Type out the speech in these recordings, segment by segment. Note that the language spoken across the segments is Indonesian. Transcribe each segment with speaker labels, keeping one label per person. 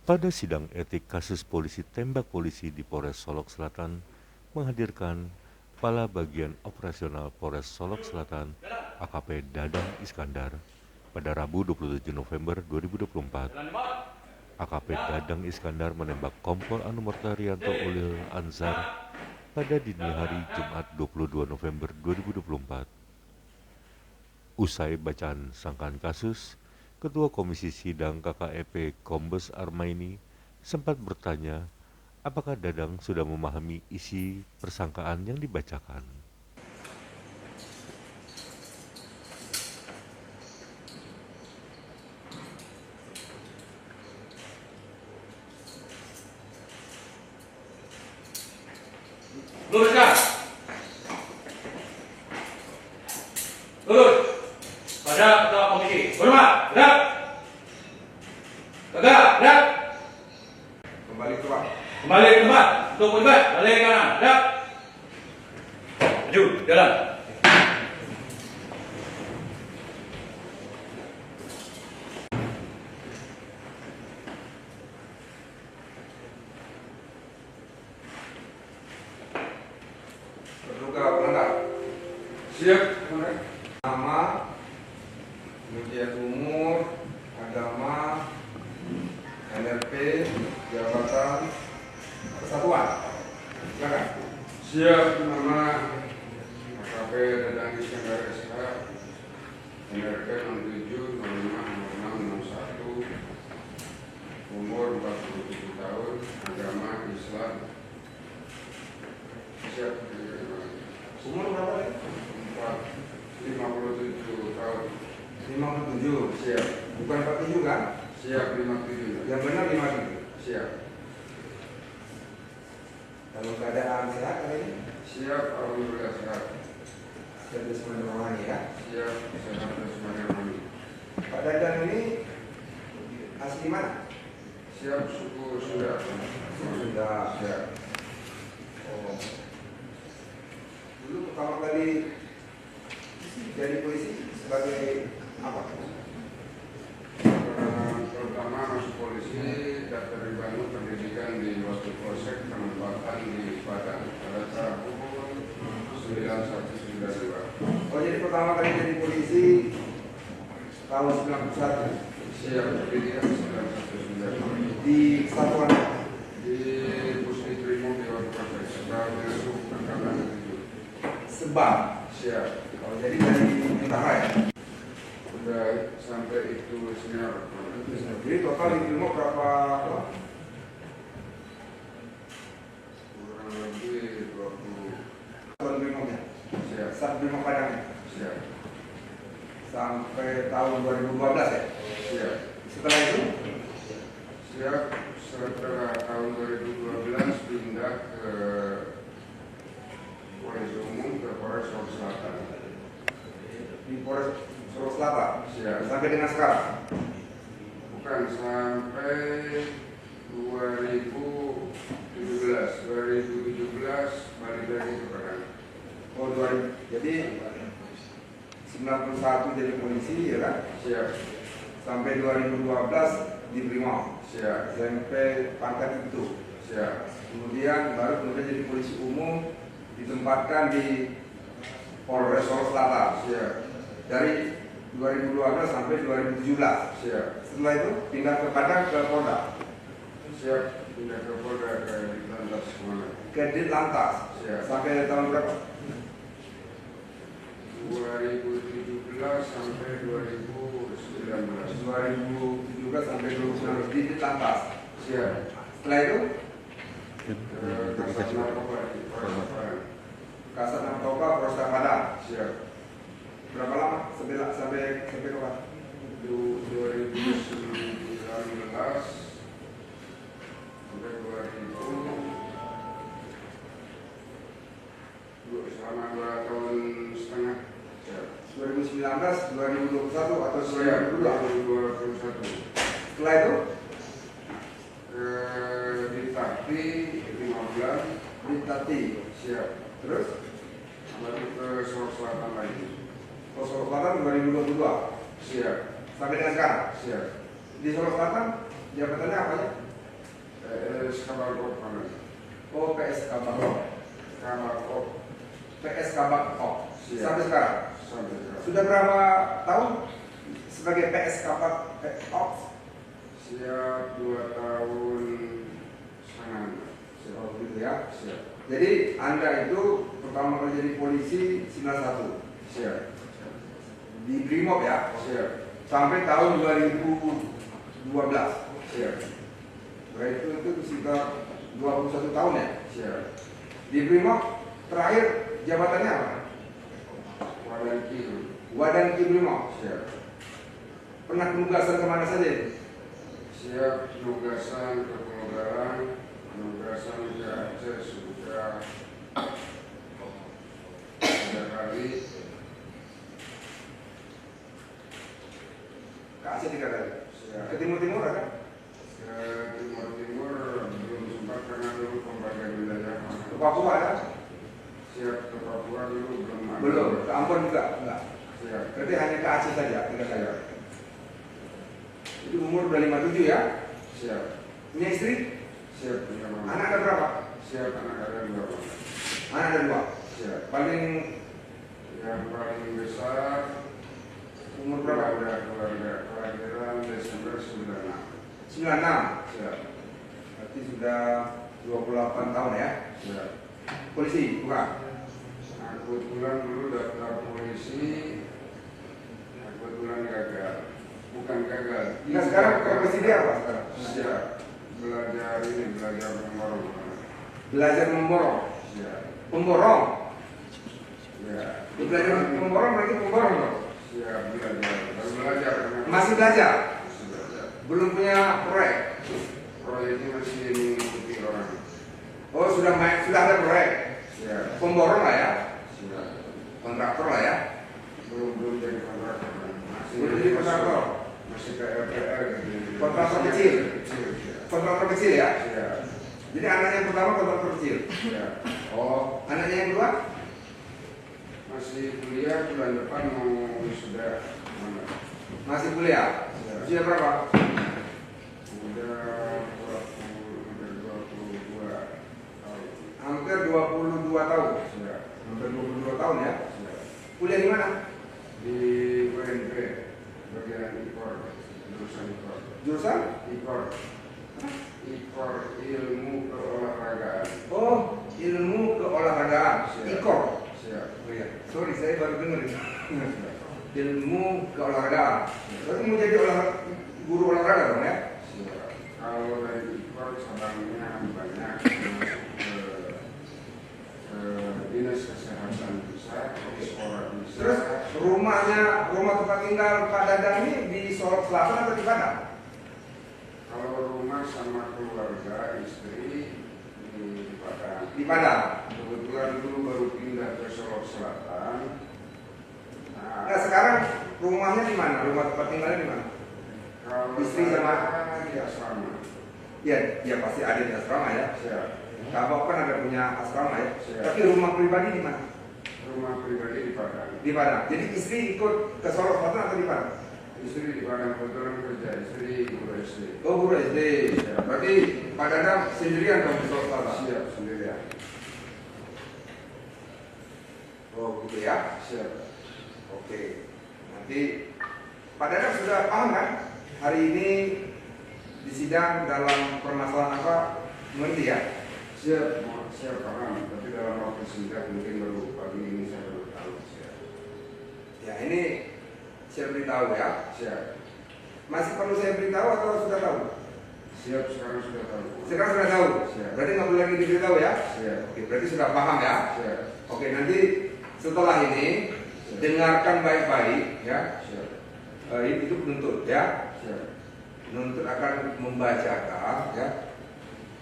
Speaker 1: Pada sidang etik kasus polisi tembak polisi di Polres Solok Selatan menghadirkan Kepala Bagian Operasional Polres Solok Selatan AKP Dadang Iskandar pada Rabu 27 November 2024. AKP Dadang Iskandar menembak Kompol Anumerta Rianto Ulil Ansar pada dini hari Jumat 22 November 2024. Usai bacaan sangkaan kasus, Ketua Komisi Sidang KKEP Kombes Armaini sempat bertanya apakah Dadang sudah memahami isi persangkaan yang dibacakan.
Speaker 2: Luruskan. Lurus. Pada Ketua Komisi. Hormat. Gerak. Tegak. Gerak.
Speaker 3: Kembali ke tempat.
Speaker 2: Kembali ke tempat. Untuk berlibat. Balik ke kanan. Gerak. Maju. Jalan.
Speaker 3: Terduga pelanggar.
Speaker 2: Siap.
Speaker 3: Nama, kemudian umur, agama, NRP, jabatan, kesatuan. Silakan.
Speaker 4: Siap. Nama AKP Dadang Iskandar SH, NRP 07 05 06 61, umur 47 tahun, agama Islam. Siap.
Speaker 3: Umur berapa ya?
Speaker 4: 57 tahun.
Speaker 3: 57.
Speaker 4: Siap.
Speaker 3: Bukan 47 kan?
Speaker 4: Siap. 57.
Speaker 3: Yang benar 57.
Speaker 4: Siap.
Speaker 3: Kalau keadaan sehat kali ini,
Speaker 4: Siap. Alhamdulillah sehat.
Speaker 3: sudah semuanya memahami ya.
Speaker 4: Siap. Sehat dan semuanya amin.
Speaker 3: Pak Dadang ini asli mana?
Speaker 4: Siap. Suku Sunda.
Speaker 3: Sudah.
Speaker 4: Siap.
Speaker 3: Oh. Dulu pertama kali jadi polisi sebagai apa?
Speaker 4: Pertama masuk polisi, daftar dibangun pendidikan di waktu polsek penempatan di Padang pada tahun 9192.
Speaker 3: Oh, jadi pertama kali jadi polisi tahun 91
Speaker 4: Siap. Pendidikan 9192
Speaker 3: di kesatuan.
Speaker 4: di Pusdi Trimo di waktu polsek sebagai angkatan 7.
Speaker 3: Sebab.
Speaker 4: Siap.
Speaker 3: Oh, jadi dari tentara ya.
Speaker 4: Udah sampai itu senior.
Speaker 3: Jadi total di Brimob berapa?
Speaker 4: Kurang lebih 20.
Speaker 3: Tahun Brimobnya.
Speaker 4: Siap.
Speaker 3: Saat Brimob Padang
Speaker 4: Siap.
Speaker 3: sampai tahun 2012 ya.
Speaker 4: Siap.
Speaker 3: Setelah itu
Speaker 4: Siap. Setelah tahun 2012 pindah ke Polres Umum ke Polres Solok Selatan.
Speaker 3: di Polres Solok Selatan.
Speaker 4: Siap.
Speaker 3: Sampai dengan sekarang.
Speaker 4: Bukan sampai 2017 balik lagi ke Padang.
Speaker 3: Oh, 2000. Jadi 91 jadi polisi ya kan?
Speaker 4: Siap.
Speaker 3: Sampai 2012 di Brimob.
Speaker 4: Siap.
Speaker 3: Sampai pangkat itu.
Speaker 4: Siap.
Speaker 3: Kemudian jadi polisi umum ditempatkan di Polres Solok Selatan.
Speaker 4: Siap.
Speaker 3: Dari 2012 sampai 2017.
Speaker 4: Siap.
Speaker 3: Setelah itu pindah ke Padang ke Polda.
Speaker 4: Siap. Pindah ke Polda ke Ditlantas Semarang.
Speaker 3: Ke Ditlantas.
Speaker 4: Siap.
Speaker 3: Sampai tahun berapa?
Speaker 4: 2017 sampai 2019.
Speaker 3: 2017 sampai 2019 di Ditlantas.
Speaker 4: Siap.
Speaker 3: Setelah itu
Speaker 4: Kasat Narkoba di Polres Padang.
Speaker 3: Kasat Narkoba Polresta Padang.
Speaker 4: Siap.
Speaker 3: Berapa lama? Sampai kapan?
Speaker 4: 2019 sampai 2000 selama 2 tahun setengah. Siap.
Speaker 3: 2019, 2021 atau
Speaker 4: Siap.
Speaker 3: 2022?
Speaker 4: 2021.
Speaker 3: Setelah itu
Speaker 4: Di Takti 5 bulan.
Speaker 3: di Tati.
Speaker 4: Siap.
Speaker 3: Terus
Speaker 4: Baru ke Solok Selatan lagi.
Speaker 3: Solok Selatan 2022
Speaker 4: Siap.
Speaker 3: sampai dengan sekarang.
Speaker 4: Siap.
Speaker 3: Di Solok Selatan jabatannya apa ya?
Speaker 4: PS Kabarkop mana?
Speaker 3: Oh, PS Kabakok.
Speaker 4: Kabarkop.
Speaker 3: PS Kabakok.
Speaker 4: Siap.
Speaker 3: Sampai sekarang.
Speaker 4: Sampai sekarang.
Speaker 3: Sudah berapa tahun sebagai PS Kabakok?
Speaker 4: Siap 2 tahun setengah. Siap.
Speaker 3: Oh, gitu ya.
Speaker 4: Siap.
Speaker 3: Jadi Anda itu pertama kali jadi polisi 91
Speaker 4: Siap.
Speaker 3: di Brimob ya,
Speaker 4: Siap.
Speaker 3: sampai tahun 2012.
Speaker 4: Siap.
Speaker 3: Berarti itu sekitar 21 tahun ya.
Speaker 4: Siap.
Speaker 3: Di Brimob terakhir jabatannya apa?
Speaker 4: Wadanki.
Speaker 3: Wadan Ki Brimob.
Speaker 4: Siap.
Speaker 3: Pernah penugasan kemana saja?
Speaker 4: Siap penugasan ke Pengogaran, penugasan ke Aceh sudah 3 kali,
Speaker 3: Ke Aceh 3 kali.
Speaker 4: siap.
Speaker 3: Ke Timur ada?
Speaker 4: Ke Timur belum sempat karena dulu pembagian wilayah.
Speaker 3: Ke Papua ada?
Speaker 4: Siap ke Papua dulu belum ada.
Speaker 3: Belum. Ke Ambon juga? Enggak.
Speaker 4: Siap.
Speaker 3: Berarti hanya ke Aceh saja 3 kali. Itu umur udah 57 ya?
Speaker 4: Siap.
Speaker 3: Punya istri?
Speaker 4: Siap punya mama.
Speaker 3: Anak ada berapa?
Speaker 4: Siap anak ada 2.
Speaker 3: Anak ada 2.
Speaker 4: Siap.
Speaker 3: Paling
Speaker 4: Yang paling besar
Speaker 3: umur berapa?
Speaker 4: ada keluarga kelahiran Desember 96.
Speaker 3: 96.
Speaker 4: Siap.
Speaker 3: Berarti sudah 28 tahun ya?
Speaker 4: Siap.
Speaker 3: Polisi, bukan?
Speaker 4: Nah, kebetulan dulu daftar polisi, kebetulan gagal. Bukan gagal.
Speaker 3: Nah sekarang profesi dia apa sekarang?
Speaker 4: Siap. Belajar memborong.
Speaker 3: Belajar memborong.
Speaker 4: Siap.
Speaker 3: Pemborong?
Speaker 4: Ya.
Speaker 3: Belajar memborong berarti pemborong dong?
Speaker 4: Siap belajar. Baru belajar. karena-
Speaker 3: Masih belajar?
Speaker 4: Masih belajar.
Speaker 3: Belum punya proyek?
Speaker 4: Proyeknya masih mengikuti orang.
Speaker 3: Oh sudah ada proyek?
Speaker 4: Siap.
Speaker 3: Pemborong lah ya?
Speaker 4: Siap.
Speaker 3: Kontraktor lah ya?
Speaker 4: Belum jadi kontraktor. Masih
Speaker 3: Belum jadi kontraktor?
Speaker 4: Masih ke RPR gitu.
Speaker 3: Kontraktor kecil?
Speaker 4: Kecil. Siap.
Speaker 3: Kontraktor kecil ya?
Speaker 4: Siap.
Speaker 3: Jadi anaknya yang pertama kontraktor kecil?
Speaker 4: Siap.
Speaker 3: Oh, anaknya yang kedua?
Speaker 4: Masih kuliah bulan depan mau wisuda. Mana?
Speaker 3: Masih kuliah?
Speaker 4: Ya.
Speaker 3: Usia berapa?
Speaker 4: Udah 22 tahun.
Speaker 3: Hampir 22 tahun.
Speaker 4: Siap.
Speaker 3: Hampir 22 tahun ya?
Speaker 4: Siap.
Speaker 3: Kuliah di mana?
Speaker 4: Di UNP bagian IPOR, jurusan IPOR.
Speaker 3: Jurusan?
Speaker 4: IPOR. IPOR ilmu keolahragaan.
Speaker 3: Oh, ilmu keolahragaan.
Speaker 4: Siap.
Speaker 3: IKOR.
Speaker 4: Siap.
Speaker 3: Oh iya, sorry saya baru dengar ini.
Speaker 4: Siap.
Speaker 3: Ilmu keolahragaan. Berarti mau jadi guru olahraga dong ya?
Speaker 4: Siap. Kalau dari IPOR cabangnya banyak, masuk ke dinas kesehatan bisa, sekolah bisa.
Speaker 3: Terus rumah tempat tinggal Pak Dadang ini di Solok Selatan atau di Padang?
Speaker 4: Kalau rumah sama keluarga istri di Padang.
Speaker 3: Di Padang.
Speaker 4: Kebetulan dulu baru pindah ke Solok Selatan.
Speaker 3: Nah sekarang rumahnya di mana? Rumah tempat tinggalnya di mana?
Speaker 4: Kalau
Speaker 3: Istri sama-
Speaker 4: saya di asrama.
Speaker 3: Ya, ya pasti ada di asrama ya.
Speaker 4: Siap.
Speaker 3: Kabok kan ada punya asrama ya.
Speaker 4: Siap.
Speaker 3: Tapi rumah pribadi di mana?
Speaker 4: Rumah pribadi di Padang.
Speaker 3: Di Padang. Jadi istri ikut ke Solok Selatan atau di Padang?
Speaker 4: Istri di Padang kebetulan kerja. Istri guru SD.
Speaker 3: Oh guru SD. Berarti Pak Dadang sendirian dong di Solok Selatan?
Speaker 4: Siap sendirian.
Speaker 3: Oh gitu ya.
Speaker 4: Siap.
Speaker 3: Oke. Nanti Pak Dadang sudah paham kan? Hari ini di sidang dalam permasalahan apa? Mengerti ya?
Speaker 4: Siap. Siap paham. Tapi dalam waktu singkat mungkin baru pagi ini saya baru tahu. Siap.
Speaker 3: Ya ini saya beritahu ya.
Speaker 4: Siap.
Speaker 3: Masih perlu saya beritahu atau sudah tahu?
Speaker 4: Siap sekarang sudah tahu.
Speaker 3: Sekarang sudah tahu.
Speaker 4: Siap.
Speaker 3: Berarti nggak perlu lagi diberitahu ya?
Speaker 4: Siap.
Speaker 3: Oke, berarti sudah paham ya?
Speaker 4: Siap.
Speaker 3: Oke, nanti setelah ini dengarkan baik-baik ya.
Speaker 4: Siap.
Speaker 3: Itu penuntut ya.
Speaker 4: Siap.
Speaker 3: Penuntut akan membacakan ya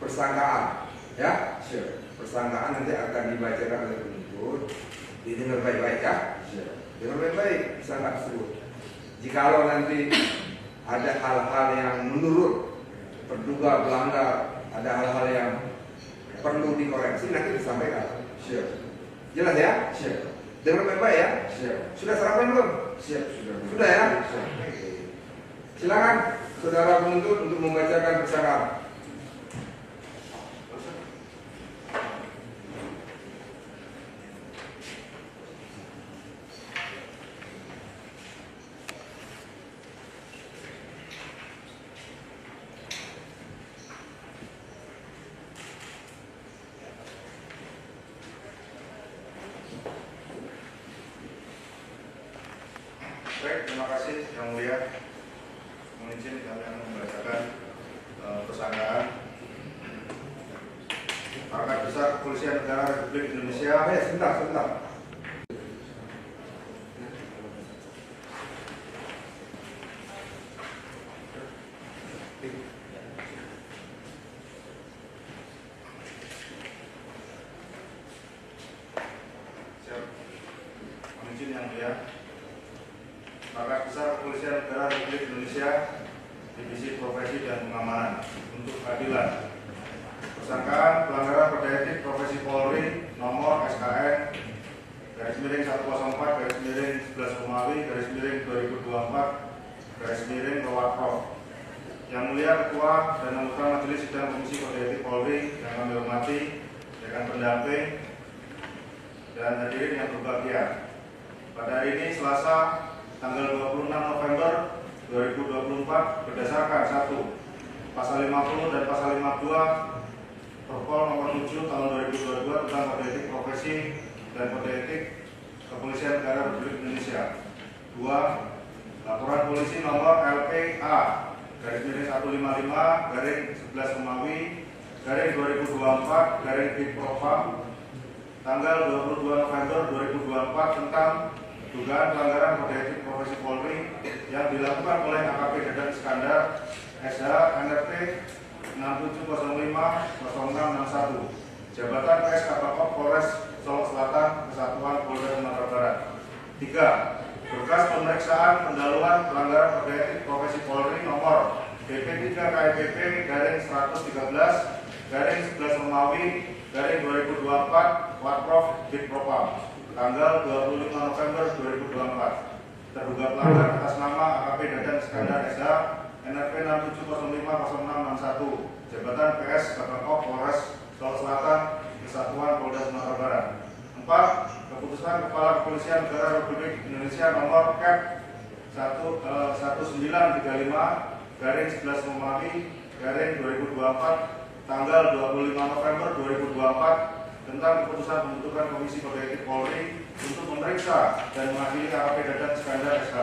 Speaker 3: persangkaan ya.
Speaker 4: Siap.
Speaker 3: Persangkaan nanti akan dibacakan oleh penuntut. Didengar baik-baik ya.
Speaker 4: Siap.
Speaker 3: Dengar baik-baik persangkaan tersebut. Jikalau nanti ada hal-hal yang menurut terduga pelanggar, ada hal-hal yang perlu dikoreksi nanti disampaikan.
Speaker 4: Siap.
Speaker 3: Jelas ya?
Speaker 4: Siap.
Speaker 3: Dengar baik-baik ya.
Speaker 4: Siap.
Speaker 3: Sudah sarapan belum?
Speaker 4: Siap sudah.
Speaker 3: Sudah ya?
Speaker 4: Siap.
Speaker 3: Silakan saudara penuntut untuk membacakan persangkaan.
Speaker 5: Yang mulia, mohon izin kami akan membacakan persangkaan Pangkat Besar Kepolisian Negara Republik Indonesia.
Speaker 3: Sebentar.
Speaker 5: Mohon izin yang mulia, Pangkat Besar Kepolisian Negara Republik Indonesia, Divisi Profesi dan Pengamanan untuk keadilan. Persangkaan pelanggaran kode etik profesi Polri nomor SKN /104 /11 Romawi /2024 /Prof. Yang mulia Ketua dan anggota Majelis Sidang Komisi Kode Etik Polri yang kami hormati, rekan pendamping dan hadirin yang berbahagia. Pada hari ini Selasa tanggal 26 November 2024 berdasarkan 1. Pasal 50 dan Pasal 52 Perpol nomor 7 tahun 2022 tentang Kode Etik Profesi dan Kode Etik Kepolisian Negara Republik Indonesia. 2. Laporan polisi nomor LPA /155/11 Romawi /2024 Bipropam tanggal 22 November 2024 tentang dugaan pelanggaran Kode Etik Profesi Polri yang dilakukan oleh AKP Dadan Iskandar SH NRT 6705-0661 Jabatan PS Kabakop Polres Solok Selatan Kesatuan Polda Sumatera Barat. 3. Berkas pemeriksaan pendahuluan pelanggaran Kode Etik Profesi Polri nomor BP3 KIPP /1113/11 Romawi /2024 Watprof Bipropam tanggal 25 November 2024. Terduga pelanggar atas nama AKP Dadan Iskandar SH NRP 6705-0661 Jabatan PS Kabakop Polres Solok Selatan Kesatuan Polda Sumatera Barat. 4. Keputusan Kepala Kepolisian Negara Republik Indonesia nomor Kep 1935/11 Romawi /2024 tanggal 25 November 2024 tentang keputusan pembentukan Komisi Kode Etik Polri untuk memeriksa dan mengadili AKP Dadan Iskandar SH.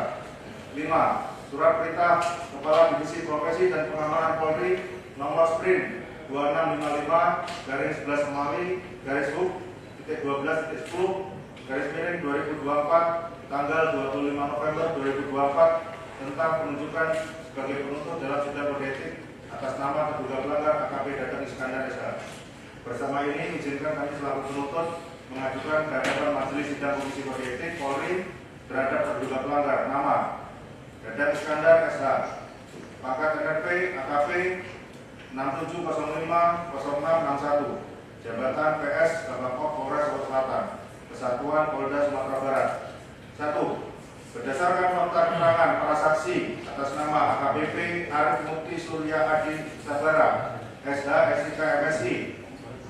Speaker 5: 5. Surat Perintah Kepala Divisi Profesi dan Pengamanan Polri nomor Sprint 2655/11 Romawi /12.10/2024 tanggal 25 November 2024 tentang penunjukan sebagai penuntut dalam sidang kode etik atas nama terduga pelanggar AKP Dadan Iskandar SH. Bersama ini izinkan kami selaku penuntut mengajukan kehadapan Majelis Sidang Komisi Kode Etik Polri terhadap terduga pelanggar nama Dadan Iskandar SH, pangkat NRP AKP 6705-0661, Jabatan PS Kabakop Polres Solok Selatan, Kesatuan Polda Sumatera Barat. 1. Berdasarkan fakta keterangan para saksi atas nama AKBP Arif Mukti Surya Adi Sabara, SH SIK MSI,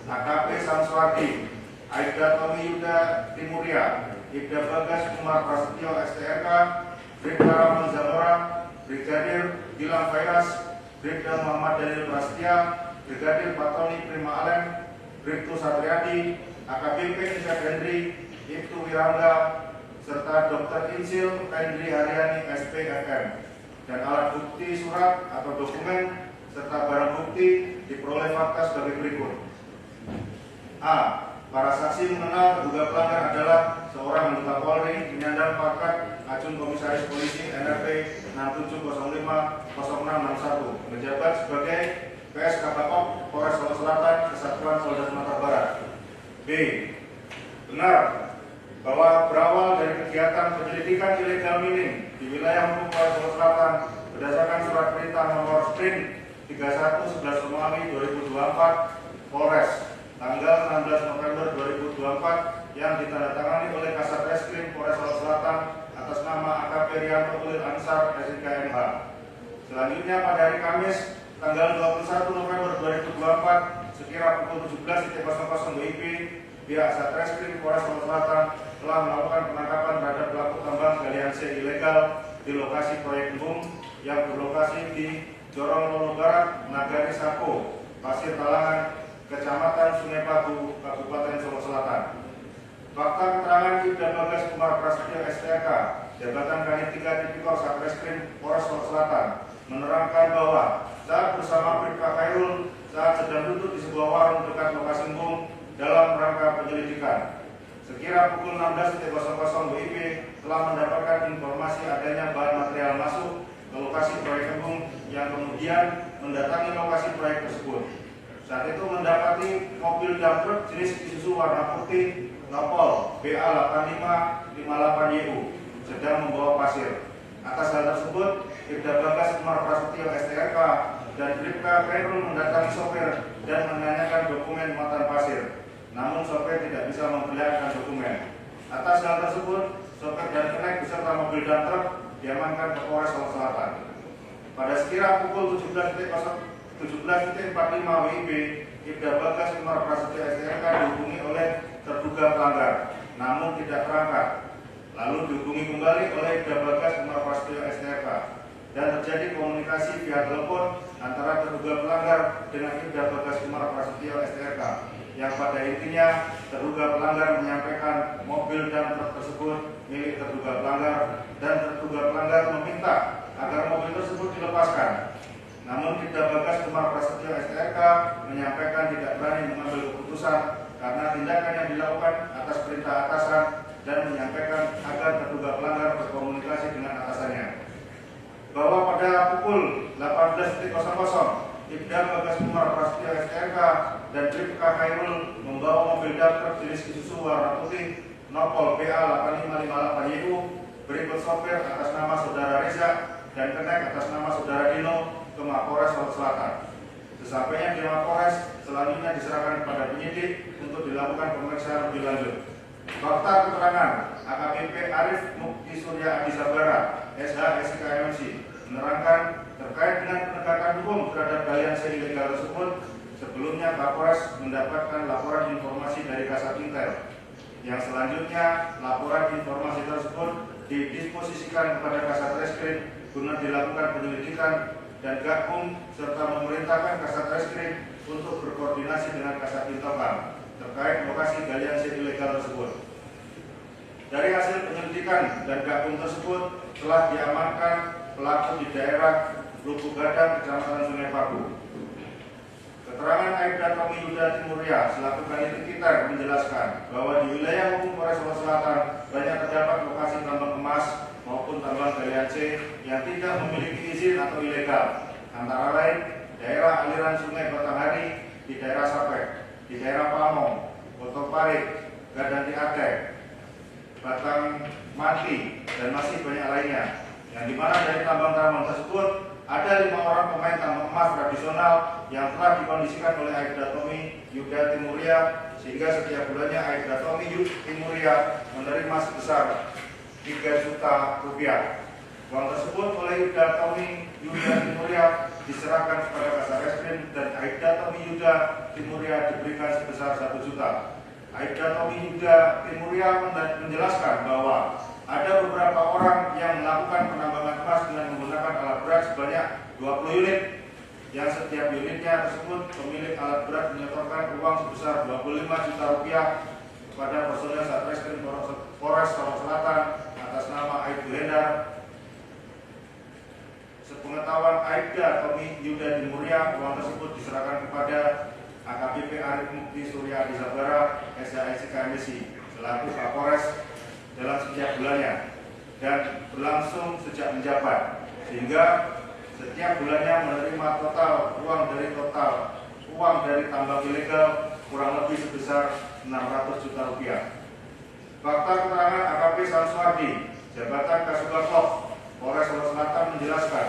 Speaker 5: AKP Samswardi, Aibda Tommy Yuda Timuria, Ibda Bagas Kumar Prasetyo STRK, Bribda Ramon Zamora, Brigadir Gilang Fairas, Bribda Muhammad Daniel Prasetya, Brigadir Patoni Prima Alem, Bribtu Satriadi, AKBP Nisha Hendri, Ibtu Wirangga, serta Dr. Insil Hendri Haryani SPFM, dan alat bukti surat atau dokumen serta barang bukti diperoleh fakta sebagai berikut. A. Para saksi mengenal terduga pelanggar adalah seorang anggota Polri penyandang pangkat Ajun Komisaris Polisi NRP 6705-0661 menjabat sebagai PS Kabakop Polres Solok Selatan Kesatuan Polda Sumatera Barat. B. Benar bahwa berawal dari kegiatan penyelidikan ilegal mining di wilayah hukum Polres Solok Selatan berdasarkan surat perintah nomor Sprint 31/11 Romawi 2024 Polres tanggal 16 November 2024 yang ditandatangani oleh Kasat Reskrim Polres Solok Selatan atas nama AKP Rianto Ulil Ansar SIK MH. Selanjutnya pada hari Kamis tanggal 21 November 2024 sekira pukul 17.00 WIB, pihak Satreskrim Polres Solok Selatan telah melakukan penangkapan terhadap pelaku tambang galian C ilegal di lokasi proyek bom yang berlokasi di Jorong Lolo Barat, Nagari Sako, Pasir Talangan, Kecamatan Sungai Pagu, Kabupaten Solok Selatan. Fakta keterangan Ibda Bagas Kumar Prasetyo STK Jabatan Kanit 3 Tipikor Satreskrim Polres Solok Selatan menerangkan bahwa saat bersama Bribka Khairul saat sedang duduk di sebuah warung dekat lokasi Embung dalam rangka penyelidikan. Sekira pukul 16.00 WIB telah mendapatkan informasi adanya bahan material masuk ke lokasi proyek Embung yang kemudian mendatangi lokasi proyek tersebut. Saat itu mendapati mobil dump truck jenis Isuzu warna putih Nopol BA8558YU sedang membawa pasir. Atas hal tersebut, Ibda Bagas Umar Prasetyo STRK dan Bribka Khairul mendatangi sopir dan menanyakan dokumen muatan pasir. Namun sopir tidak bisa memperlihatkan dokumen. Atas hal tersebut, sopir dan kenek beserta mobil dump truck diamankan ke Polres Solok Selatan. Pada sekira pukul 17.45 WIB, Ibda Bagas Umar Prasetyo STRK dihubungi oleh terduga pelanggar, namun tidak terangkat. Lalu dihubungi kembali oleh Ibda Bagas Umar Prasetyo STRK dan terjadi komunikasi via telepon antara terduga pelanggar dengan Ibda Bagas Umar Prasetyo STRK yang pada intinya terduga pelanggar menyampaikan mobil dan truk tersebut milik terduga pelanggar dan terduga pelanggar meminta agar mobil tersebut dilepaskan. Namun Ibda Bagas Umar Prasetyo STRK menyampaikan tidak berani mengambil keputusan karena tindakan yang dilakukan atas perintah atasan dan menyampaikan agar terduga pelanggar berkomunikasi dengan atasannya. Bahwa pada pukul 18.00 Ibda Bagas Umar Prasetyo STRK dan Bribka Khairul membawa mobil dump truck jenis Isuzu warna putih Nopol BA8558YU berikut sopir atas nama Saudara Reza dan kenek atas nama Saudara Dino ke Mapolres Solok Selatan. Sesampainya di Mapolres, selanjutnya diserahkan kepada penyidik untuk dilakukan pemeriksaan lebih lanjut. Fakta keterangan AKBP Arif Mukti Surya Adisabara SH SIK MMC menerangkan terkait dengan penegakan hukum terhadap galian ilegal tersebut. Sebelumnya Kapolres mendapatkan laporan informasi dari Kasat Intel, yang selanjutnya laporan informasi tersebut didisposisikan kepada Kasat Reskrim guna dilakukan penyelidikan dan Gakum serta memerintahkan Kasat Reskrim untuk berkoordinasi dengan Kasat Intokam terkait lokasi galian ilegal tersebut. Dari hasil penyelidikan dan Gakum tersebut telah diamankan pelaku di daerah Lubuk Gadang, Kecamatan Sungai Paku. Keterangan Aibda Tommy Yuda Timurya selaku Kanit Tikiter menjelaskan bahwa di wilayah hukum Polres Solok Selatan banyak terdapat lokasi tambang emas maupun tambang galian C yang tidak memiliki izin atau ilegal, antara lain daerah aliran Sungai Batanghari di daerah Sapek, di daerah Pamong, Otoparik, Gadanti Aceh, Batang Mati, dan masih banyak lainnya. Yang dimana dari tambang-tambang tersebut ada 5 orang pemain tambang emas tradisional yang telah dikondisikan oleh Aibda Tommy Yuda Timurya, sehingga setiap bulannya Aibda Tommy Yuda Timurya menerima sebesar 3 juta rupiah. Uang tersebut oleh Aibda Tommy Yuda Timurya diserahkan kepada Kasat Reskrim dan Aibda Tommy Yuda Timurya diberikan sebesar 1 juta. Aibda Tommy Yuda Timurya menjelaskan bahwa ada beberapa orang yang melakukan penambangan emas dengan menggunakan alat berat sebanyak 20 unit, yang setiap unitnya tersebut pemilik alat berat menyetorkan uang sebesar 25 juta rupiah kepada personel Satreskrim Polres Solok Selatan atas nama Aibdu Hendar. Sepengetahuan Aibda Tommy Yuda Timurya, uang tersebut diserahkan kepada AKBP Arif Mukti Surya Adisabara SH SIK MMC selaku Kapolres dalam setiap bulannya dan berlangsung sejak menjabat, sehingga setiap bulannya menerima total uang dari tambang ilegal kurang lebih sebesar 600 juta rupiah. Fakta keterangan AKP Samsuardi, Jabatan Kasubaglof Polres Solok Selatan menjelaskan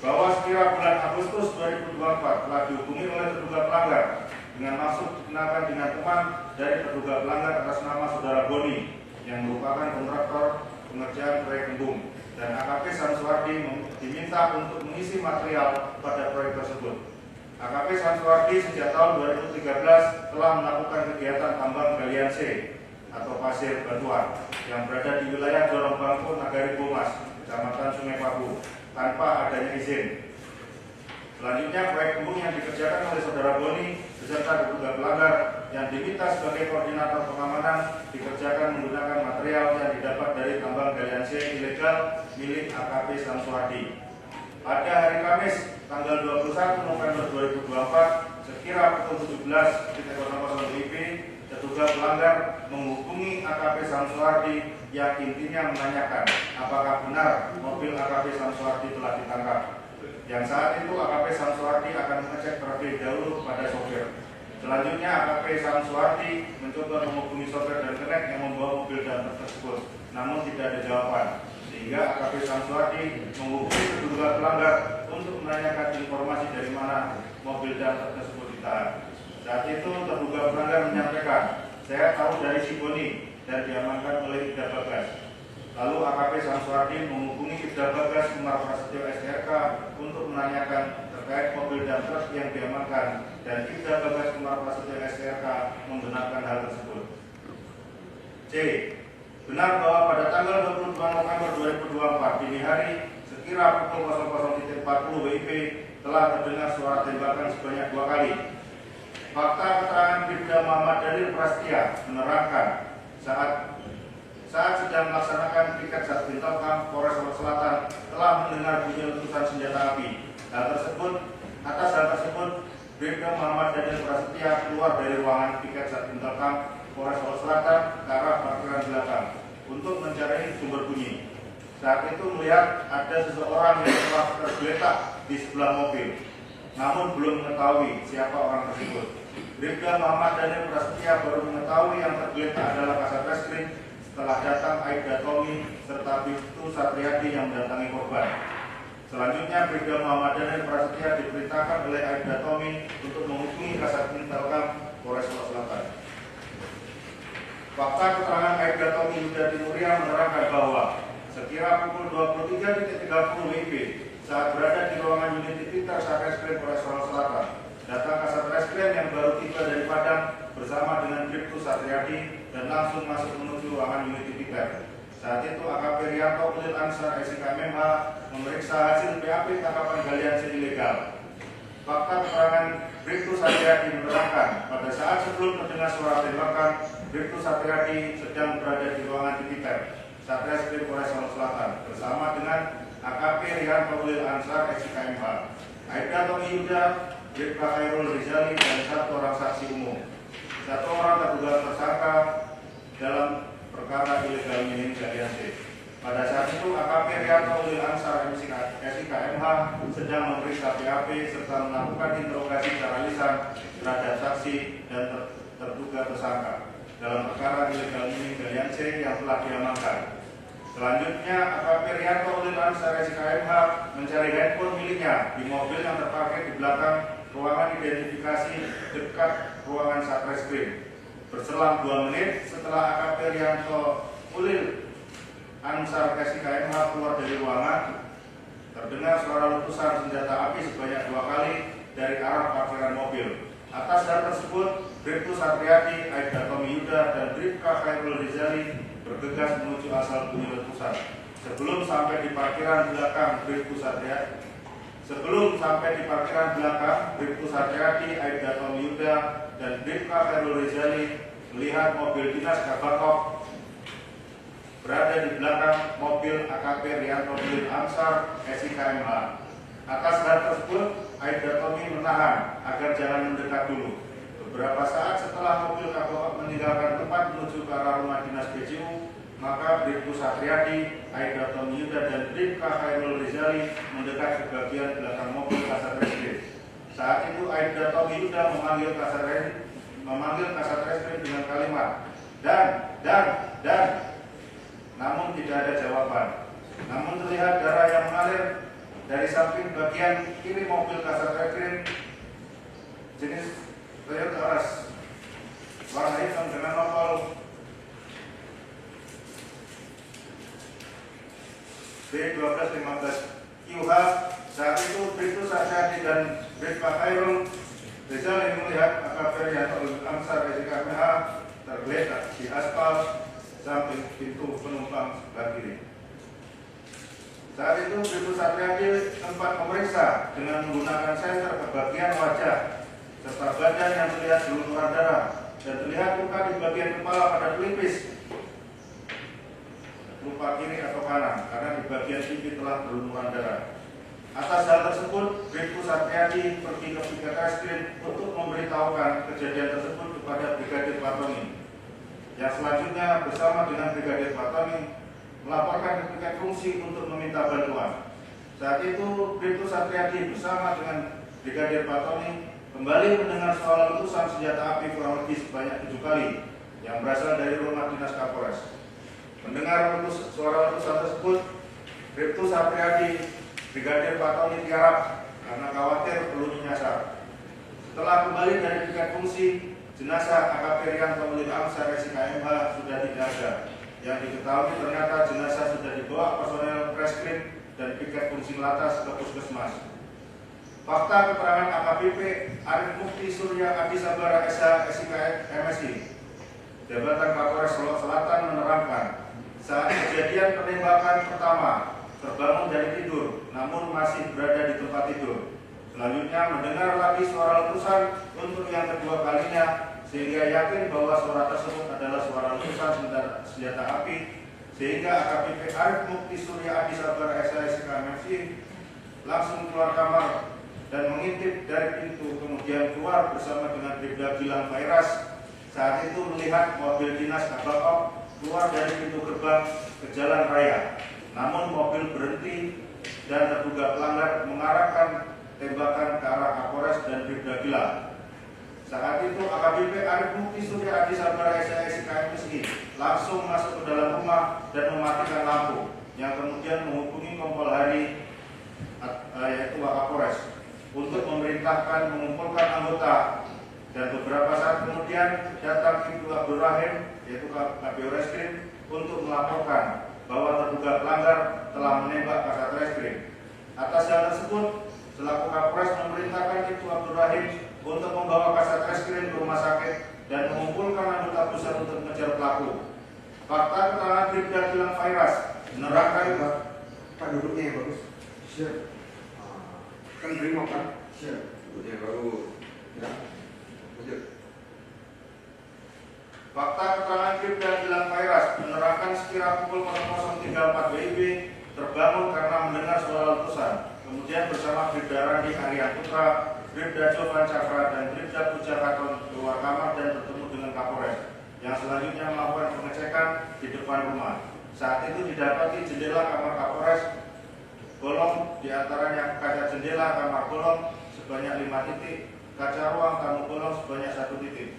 Speaker 5: bahwa sekira bulan Agustus 2024 telah dihubungi oleh terduga pelanggar dengan maksud dikenakan dengan teman dari terduga pelanggar atas nama Saudara Boni yang merupakan kontraktor pengerjaan proyek Embung, dan AKP Samsuardi diminta untuk mengisi material pada proyek tersebut. AKP Samsuardi sejak tahun 2013 telah melakukan kegiatan tambang galian C atau pasir batuan yang berada di wilayah Jorong Bangku, Nagari Bomas, Kecamatan Sungai Paku tanpa adanya izin. Selanjutnya, proyek embung yang dikerjakan oleh Saudara Boni beserta terduga pelanggar yang diminta sebagai koordinator pengamanan dikerjakan menggunakan material yang didapat dari tambang galian C ilegal milik AKP Samsuardi. Pada hari Kamis, tanggal 21 November 2024, sekira pukul 17.00 WIB, terduga pelanggar menghubungi AKP Samsuardi yang intinya menanyakan apakah benar mobil AKP Samsuardi telah ditangkap. Yang saat itu AKP Samsuardi akan mengecek terlebih dahulu pada sopir. Selanjutnya AKP Samsuardi mencoba menghubungi sopir dan kenek yang membawa mobil damper tersebut, namun tidak ada jawaban. Sehingga AKP Samsuardi menghubungi terduga pelanggar untuk menanyakan informasi dari mana mobil damper tersebut ditahan. Saat itu terduga pelanggar menyampaikan, "Saya tahu dari si Boni," dan diamankan oleh Ibda Bagas. Lalu AKP Samsuardi menghubungi Ibda Bagas Umar Prasetyo SRK untuk menanyakan terkait mobil dan truk yang diamankan, dan Ibda Bagas Umar Prasetyo SRK membenarkan hal tersebut. C. Benar bahwa pada tanggal 22 November 2024 dini hari sekira pukul 00.40 WIB telah terdengar suara tembakan sebanyak 2 kali. Fakta keterangan Bribda Muhammad Daniel Prasetya menerangkan saat sedang melaksanakan piket Satbintelkam Polres Solok Selatan telah mendengar bunyi letusan senjata api. Atas hal tersebut, Bribda Muhammad Daniel Prasetya keluar dari ruangan piket Satbintelkam Polres Solok Selatan ke arah parkiran belakang untuk mencari sumber bunyi. Saat itu melihat ada seseorang yang telah tergeletak di sebelah mobil, namun belum mengetahui siapa orang tersebut. Bribda Muhammad Daniel Prasetya baru mengetahui yang tergeletak adalah Kasat Reskrim setelah datang Aibda Tommy serta Bribtu Satriadi yang mendatangi korban. Selanjutnya, Bribda Muhammad Daniel Prasetya diperintahkan oleh Aibda Tommy untuk menghubungi Kasat Bintelkam Polres Solok Selatan. Fakta keterangan Aibda Tommy Yuda Timuria menerangkan bahwa sekira pukul 23.30 WIB saat berada di ruangan unit Tipiter Satreskrim Polres Solok Selatan, datang Kasat Reskrim yang baru tiba dari Padang bersama dengan Bribtu Satriadi dan langsung masuk menuju ruangan unit Tipiter. Saat itu AKP Rianto Ulil Ansar SIK MH memeriksa hasil BAP tangkapan galian ilegal. Fakta keterangan Bribtu Satriadi menerangkan pada saat sebelum terdengar suara tembakan, Bribtu Satriadi sedang berada di ruangan Tipiter Satreskrim Polres Solok Selatan bersama dengan AKP Rianto Ulil Ansar SIK MH, Aibda Tommy Yuda, Bribka Khairul Rizali, dan 1 orang saksi umum. 1 orang terduga tersangka dalam perkara ilegal mining galian C. Pada saat itu AKP Rianto Ulil Ansar SIK MH sedang memeriksa BAP serta melakukan interogasi secara lisan terhadap saksi dan terduga tersangka dalam perkara ilegal mining galian C yang telah diamankan. Selanjutnya, AKP Rianto Ulil Ansar SIK MH mencari handphone miliknya di mobil yang terparkir di belakang ruangan identifikasi dekat ruangan Satreskrim. Berselang 2 menit setelah AKP Rianto Ulil Ansar SIK MH keluar dari ruangan, terdengar suara letusan senjata api sebanyak 2 kali dari arah parkiran mobil. Atas hal tersebut, Bribtu Satriadi, Aibda Tommy Yuda, dan Bribka Khairul Rizali bergegas menuju asal bunyi letusan. Sebelum sampai di parkiran belakang Bribtu Satriadi, Aibda Tommy Yuda, dan Bribka Khairul Rizali melihat mobil dinas Kabakop berada di belakang mobil AKP Rianto Ulil Ansar SIK MH. Atas hal tersebut, Aibda Tommy menahan agar jangan mendekat dulu. Beberapa saat setelah mobil Kabakop meninggalkan tempat menuju ke arah rumah dinas BCU, maka Bribtu Satriadi, Aibda Tommy Yuda, dan Bribka Khairul Rizali mendekat ke bagian belakang mobil Kasat Reskrim. Saat itu Aibda Tommy Yuda memanggil Kasat Reskrim dengan kalimat dan, namun tidak ada jawaban. Namun terlihat darah yang mengalir dari samping bagian kiri mobil Kasat Reskrim jenis Toyota Rush warna hitam dengan nopol B1215 QH. Saat itu Bribtu Satriadi dan Bribka Khairul Rizali melihat AKP Rianto Ulil Ansar SIK MH tergeletak di aspal samping pintu penumpang sebelah kiri. Saat itu Bribtu Satriadi sempat memeriksa dengan menggunakan senter ke bagian wajah serta badan yang terlihat berlumuran darah dan terlihat luka di bagian kepala pada pelipis, luka kiri atau kanan, karena di bagian pipi telah berlumuran darah. Atas hal tersebut, Bribtu Satriadi pergi ke Brigadir Reskrim untuk memberitahukan kejadian tersebut kepada Brigadir Fatoni. Yang selanjutnya bersama dengan Brigadir Fatoni melaporkan ke Brigadir Fungsi untuk meminta bantuan. Saat itu Bribtu Satriadi bersama dengan Brigadir Fatoni kembali mendengar suara letusan senjata api kurang lebih sebanyak 7 kali yang berasal dari rumah dinas Kapolres. Mendengar suara letusan tersebut, Bribtu Satriadi Brigadir Fatoni tiarap karena khawatir peluru nyasar. Setelah kembali dari Brigadir Fungsi, jenazah AKP Rianto Ulil Amsar SIKMH sudah tidak ada. Yang diketahui ternyata jenazah sudah dibawa personel Reskrim dan Brigadir Fungsi Latas ke Puskesmas. Fakta keterangan AKBP Arif Mukti Surya Adi Sabara SH SIK MSI Jabatan Kapolres Solok Selatan menerangkan saat kejadian penembakan pertama terbangun dari tidur, namun masih berada di tempat tidur. Selanjutnya mendengar lagi suara letusan untuk yang kedua kalinya, sehingga yakin bahwa suara tersebut adalah suara letusan senjata api, sehingga AKBP Arif Mukti Surya Adi Sabara SH MSI langsung keluar kamar dan mengintip dari pintu, kemudian keluar bersama dengan Bribda Gilang Fairas. Saat itu melihat mobil dinas Kabakop keluar dari pintu gerbang ke jalan raya. Namun mobil berhenti dan terduga pelanggar mengarahkan tembakan ke arah Kapolres dan Bribda Gilang. Saat itu AKBP Arif Mukti Surya Adi Sabara SH MSI langsung masuk ke dalam rumah dan mematikan lampu, yang kemudian menghubungi Kompol Hari yaitu Wakapolres untuk memerintahkan mengumpulkan anggota, dan beberapa saat kemudian datang Ibu Abdul Rahim yaitu Kabio Reskrim untuk melaporkan bahwa terduga pelanggar telah menembak Kasat Reskrim. Atas hal tersebut, selaku Kapolres memerintahkan Ibu Abdul Rahim untuk membawa Kasat Reskrim ke rumah sakit dan mengumpulkan anggota pusat untuk mengejar pelaku. Fakta keterangan Bribda Gilang Fairas menerangkan
Speaker 3: Pak duduknya yang bagus. Siap. Kan Brimo kan? Siap. Duduknya baru. Ya. Lanjut.
Speaker 5: Fakta keterangan Bribda Gilang Fairas menerangkan sekira pukul 00.34 WIB terbangun karena mendengar suara letusan. Kemudian bersama Bribda Randi Arya Putra, Bribda Jovan Cakra, dan Bribda Puja Katon keluar kamar dan bertemu dengan Kapolres, yang selanjutnya melakukan pengecekan di depan rumah. Saat itu didapati jendela kamar Kapolres bolong, diantaranya kaca jendela kamar bolong sebanyak 5 titik, kaca ruang tamu bolong sebanyak 1 titik.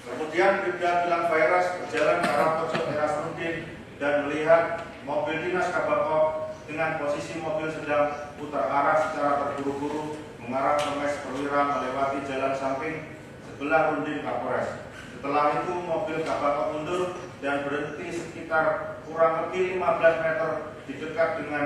Speaker 5: Kemudian Bribda Gilang Fairas berjalan ke arah pojok teras Rudin dan melihat mobil dinas Kabakop dengan posisi mobil sedang putar arah secara terburu-buru mengarah ke Mes Perwira melewati jalan samping sebelah Rundin Kapolres. Setelah itu mobil Kabakop mundur dan berhenti sekitar kurang lebih 15 meter di dekat dengan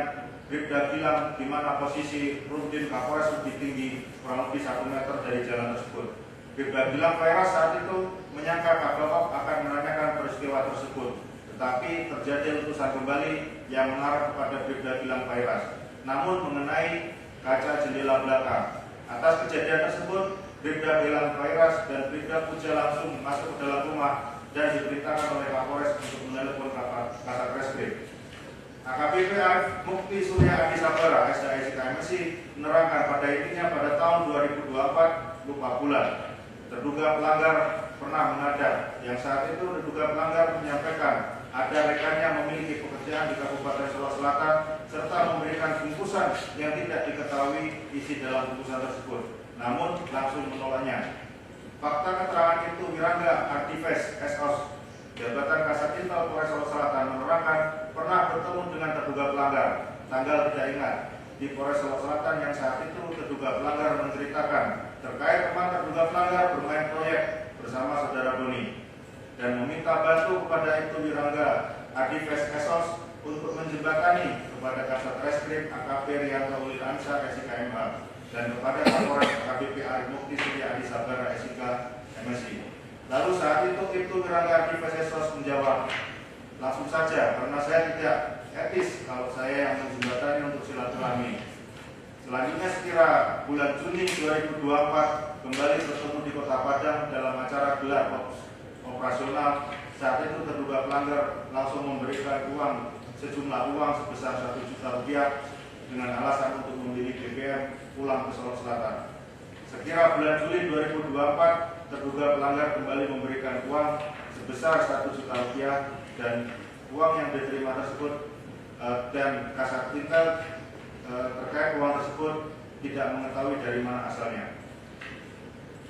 Speaker 5: Bribda Gilang, di mana posisi Rundin Kapolres lebih tinggi kurang lebih 1 meter dari jalan tersebut. Bribda Gilang Fairas saat itu menyangka Kabakop akan menanyakan peristiwa tersebut, tetapi terjadi letusan kembali yang mengarah kepada Bribda Gilang Fairas, namun mengenai kaca jendela belakang. Atas kejadian tersebut, Bribda Gilang Fairas dan Bribda Puja langsung masuk ke dalam rumah dan diperintahkan oleh Kapolres untuk menelepon Kasat Reskrim. AKBP Arif Mukti Surya Adi Sabara SH MSI menerangkan pada intinya pada tahun 2024 lupa bulan terduga pelanggar pernah menghadap, yang saat itu terduga pelanggar menyampaikan ada rekannya memiliki pekerjaan di Kabupaten Solok Selatan serta memberikan bungkusan yang tidak diketahui isi dalam bungkusan tersebut, namun langsung menolaknya. Fakta keterangan itu Wirangga Ardives SOS Jabatan Kasat Intel Polres Solok Selatan menerangkan pernah bertemu dengan terduga pelanggar, tanggal tidak ingat, di Polres Solok Selatan, yang saat itu terduga pelanggar menceritakan terkait teman terduga pelanggar bermain proyek bersama saudara Doni dan meminta bantu kepada Ibtu Wirangga Ardives SOS untuk menjembatani kepada Kasat Reskrim AKP Rianto Ulil Amsar SIKMH dan kepada Kapolres AKBP Arif Mukti Surya Adi Sabara SIK MSI. Lalu saat itu Ibtu Wirangga Divsesos menjawab, langsung saja karena saya tidak etis kalau saya yang menjembatani untuk silaturahmi. Selanjutnya sekira bulan Juni 2024 kembali bertemu di Kota Padang dalam acara gelar operasional. Saat itu terduga pelanggar langsung memberikan sejumlah uang sebesar 1 juta rupiah dengan alasan untuk membeli BBM pulang ke Solok Selatan. Sekira bulan Juli 2024 terduga pelanggar kembali memberikan uang sebesar 1 juta rupiah dan uang yang diterima tersebut dan kasat intel terkait uang tersebut tidak mengetahui dari mana asalnya.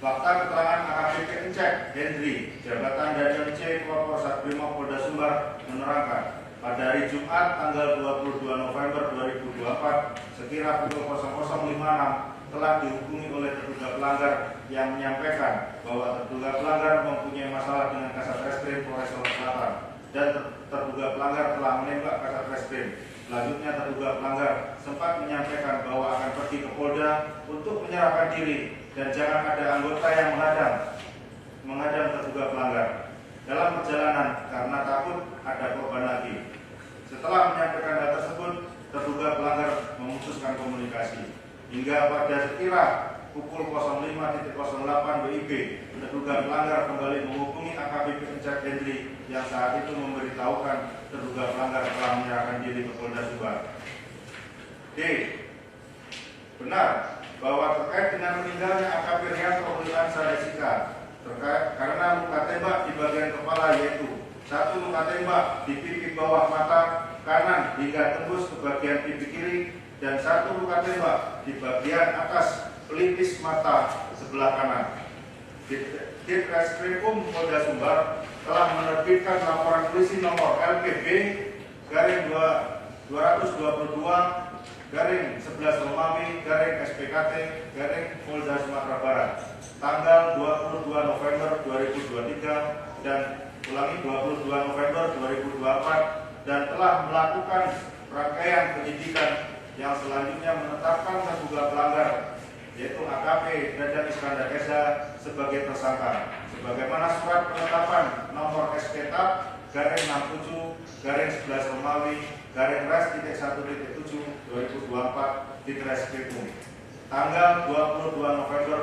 Speaker 5: Fakta keterangan AKBP Encek Hendri, jabatan Danjen C Korpor Satbrimob Polda Sumbar menerangkan pada hari Jumat tanggal 22 November 2024 sekira pukul 00.56 telah dihubungi oleh terduga pelanggar yang menyampaikan bahwa terduga pelanggar mempunyai masalah dengan Kasat Reskrim Polres Solok Selatan dan terduga pelanggar telah menembak Kasat Reskrim. Selanjutnya terduga pelanggar sempat menyampaikan bahwa akan pergi ke Polda untuk menyerahkan diri dan jangan ada anggota yang menghadang terduga pelanggar dalam perjalanan karena takut ada korban lagi. Setelah menyampaikan hal tersebut, terduga pelanggar memutuskan komunikasi. Hingga pada sekira pukul 05.08 WIB, terduga pelanggar kembali menghubungi AKBP Encek Hendri yang saat itu memberitahukan terduga pelanggar telah menyerahkan diri ke Polda Sumbar. D. Benar bahwa terkait dengan meninggalnya AKP Rianto Ulian Sadesika karena luka tembak di bagian kepala yaitu 1 luka tembak di pipi bawah mata kanan hingga tembus ke bagian pipi kiri dan 1 luka tembak di bagian atas pelipis mata sebelah kanan. Ditreskrimum Polda Sumbar telah menerbitkan laporan polisi nomor LPB garing 222 garing 11 Romawi garing SPKT garing Polda Sumatera Barat tanggal 22 November 2023 dan ulangi 22 November 2024 dan telah melakukan rangkaian penyidikan yang selanjutnya menetapkan terduga pelanggar yaitu AKP Dadan Iskandar Esa sebagai tersangka sebagaimana surat penetapan nomor SPK garing 67 garing 11 Romawi garing res.1.7 2024 di Treskrimum tanggal 22 November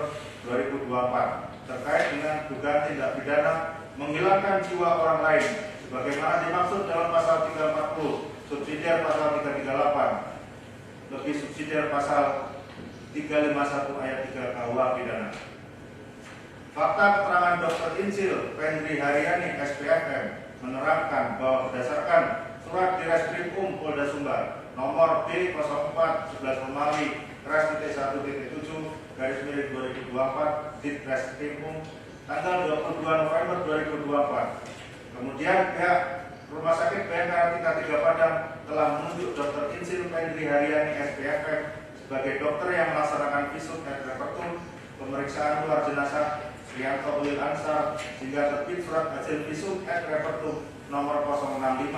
Speaker 5: 2024 terkait dengan dugaan tindak pidana menghilangkan jiwa orang lain sebagaimana dimaksud dalam pasal 340 subsidiar pasal 338 lebih subsidiar pasal 351 ayat 3 KUH pidana. Fakta keterangan Dr. Insil Pendri Haryani SPFM menerangkan bahwa berdasarkan surat Direskrimum Polda Sumbar nomor B04 11 Romawi res.1.7 garis miring 2024 di Direskrimum tanggal 22 November 2024. Kemudian pihak Rumah Sakit Bayangkara Tingkat 3 Padang telah menunjuk Dr. Insil Pendri Haryani SPFM sebagai dokter yang melaksanakan visum et repertum pemeriksaan luar jenazah Rianto Ulil Ansar sehingga terbit surat hasil visum et repertum nomor 065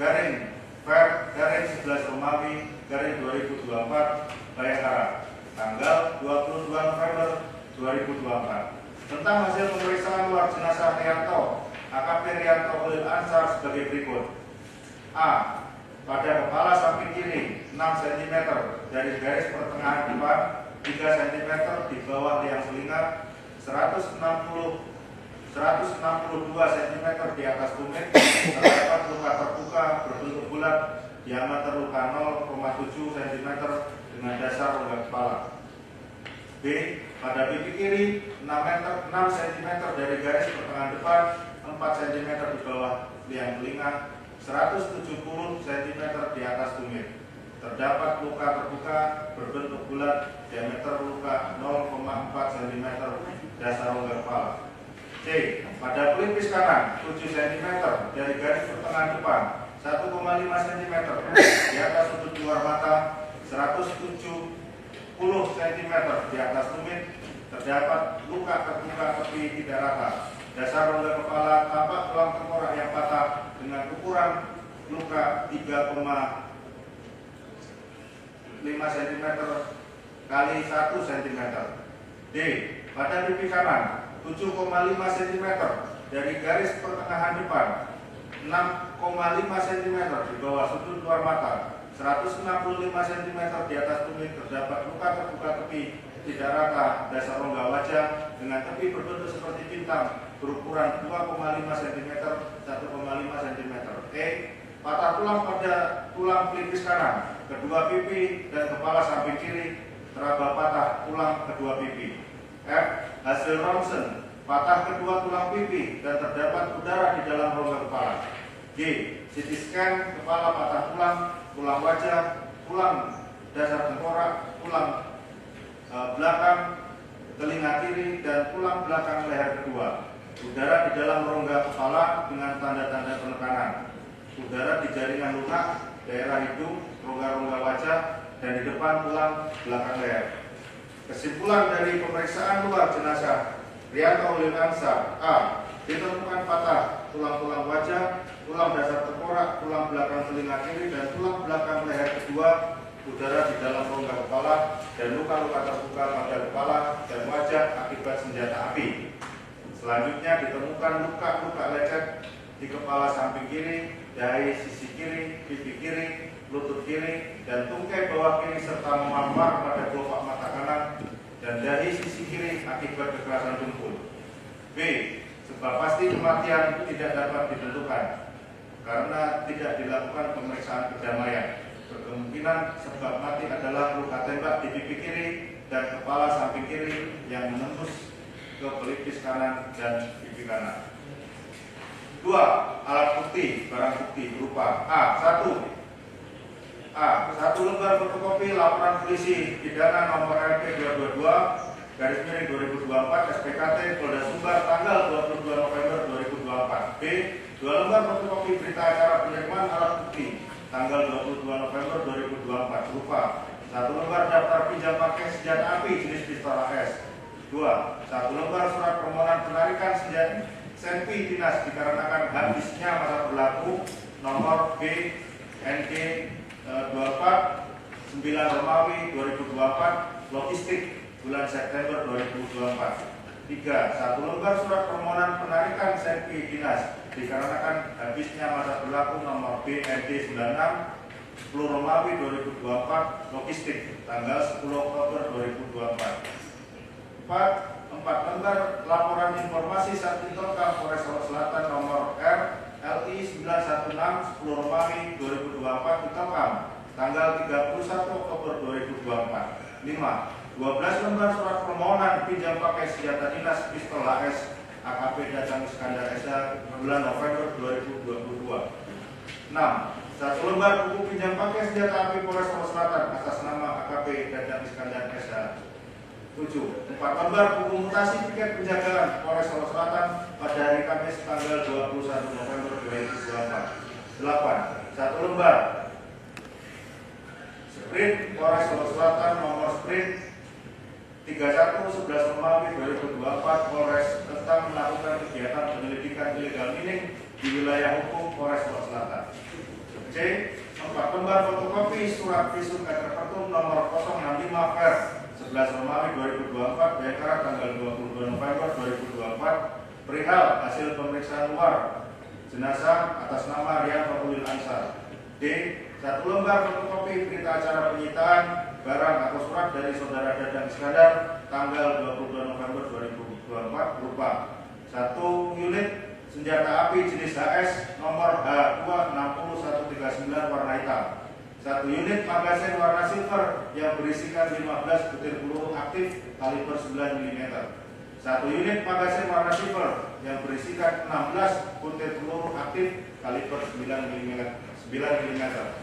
Speaker 5: garing Ver garing 11 Romawi garing 2024 Bayangkara tanggal 22 November 2024 tentang hasil pemeriksaan luar jenazah Rianto AKP Rianto Ulil Ansar sebagai berikut. A. Pada kepala samping kiri 6 cm dari garis pertengahan depan 3 cm di bawah liang telinga 162 cm di atas tumit terdapat luka terbuka berbentuk bulat diameter luka 0,7 cm dengan dasar rongga kepala. B. Pada pipi kiri 6 cm dari garis pertengahan depan 4 cm di bawah liang telinga 170 cm di atas tumit. Terdapat luka terbuka berbentuk bulat diameter luka 0,4 cm dasar rongga kepala. C. Pada pelipis kanan 7 cm dari garis pertengahan depan 1,5 cm di atas sudut luar mata 170 cm di atas tumit. Terdapat luka terbuka tepi tidak rata dasar rongga kepala tapak tulang tengkorak yang patah dengan ukuran luka 3,5 cm kali 1 cm. D. Pada pipi kanan 7,5 cm dari garis pertengahan depan, 6,5 cm di bawah sudut luar mata, 165 cm di atas tumit terdapat luka terbuka tepi tidak rata dasar rongga wajah dengan tepi berbentuk seperti bintang berukuran 2,5 cm 1,5 cm. E. Patah tulang pada tulang pelipis kanan, kedua pipi dan kepala samping kiri, teraba patah tulang kedua pipi. F. Hasil ronsen, patah kedua tulang pipi dan terdapat udara di dalam rongga kepala. G. CT scan kepala patah tulang, tulang wajah, tulang dasar tengkorak, tulang belakang telinga kiri dan tulang belakang leher kedua. Udara di dalam rongga kepala dengan tanda-tanda penekanan. Udara di jaringan lunak, daerah hidung, rongga-rongga wajah, dan di depan tulang belakang leher. Kesimpulan dari pemeriksaan luar jenazah Rianto Lilansa: A. Ditemukan patah tulang-tulang wajah, tulang dasar tengkorak, tulang belakang telinga kiri, dan tulang belakang leher kedua. Udara di dalam rongga kepala dan luka-luka terbuka pada kepala dan wajah akibat senjata api. Selanjutnya ditemukan luka-luka lecet di kepala samping kiri, dahi sisi kiri, pipi kiri, lutut kiri, dan tungkai bawah kiri serta memamar pada kelopak mata kanan dan dahi sisi kiri akibat kekerasan tumpul. B. Sebab pasti kematian tidak dapat ditentukan karena tidak dilakukan pemeriksaan kedamaian. Berkemungkinan sebab mati adalah luka tembak di pipi kiri dan kepala samping kiri yang menembus ke pelipis kanan dan pipi kanan. 2. Alat bukti, barang bukti berupa A. 1 lembar fotokopi laporan polisi pidana nomor LP 222/2024 SPKT Polda Sumbar tanggal 22 November 2024. B. 2 lembar fotokopi berita acara penerimaan alat bukti tanggal 22 November 2024 berupa 1 lembar daftar pinjam pakai senjata api jenis pistol AS. 2. 1 lembar surat permohonan penarikan senjata senpi dinas dikarenakan habisnya masa berlaku nomor B NG 24 9 Romawi 2024 logistik bulan September 2024. 3. 1 lembar surat permohonan penarikan senpi dinas dikarenakan habisnya masa berlaku nomor BND 96 10 Romawi 2024 logistik tanggal 10 Oktober 2024. 4 lembar laporan informasi Satintoka Polres Solok Selatan nomor R LI 916 10 Romawi 2024 Ditokam tanggal 31 Oktober 2024. 5. 12 lembar surat permohonan pinjam pakai senjata dinas pistol AS AKP Dadang Iskandar SH bulan November 2022. 6. 1 lembar buku pinjam pakai senjata api Polres Solok Selatan atas nama AKP Dadang Iskandar SH. 7. 4 lembar buku mutasi tiket penjagaan Polres Solok Selatan pada hari Kamis tanggal 21 November 2024. 8. 1 lembar sprint Polres Solok Selatan nomor sprint 31 11 Romawi 2024 Polres tentang melakukan kegiatan penyelidikan illegal mining di wilayah hukum Polres Solok Selatan. C. 4 lembar fotokopi surat visum et repertum nomor 065 per 11 Romawi 2024 Bayangkara tanggal 22 November 2024 perihal hasil pemeriksaan luar jenazah atas nama Rianto Lilansa. D. 1 lembar fotokopi berita acara penyitaan barang atau surat dari saudara Dadang Iskandar tanggal 22 November 2024 berupa 1 unit senjata api jenis HS nomor H26139 warna hitam, 1 unit magasin warna silver yang berisikan 15 butir peluru aktif kaliber 9 mm, 1 unit magasin warna silver yang berisikan 16 butir peluru aktif kaliber 9 mm, 11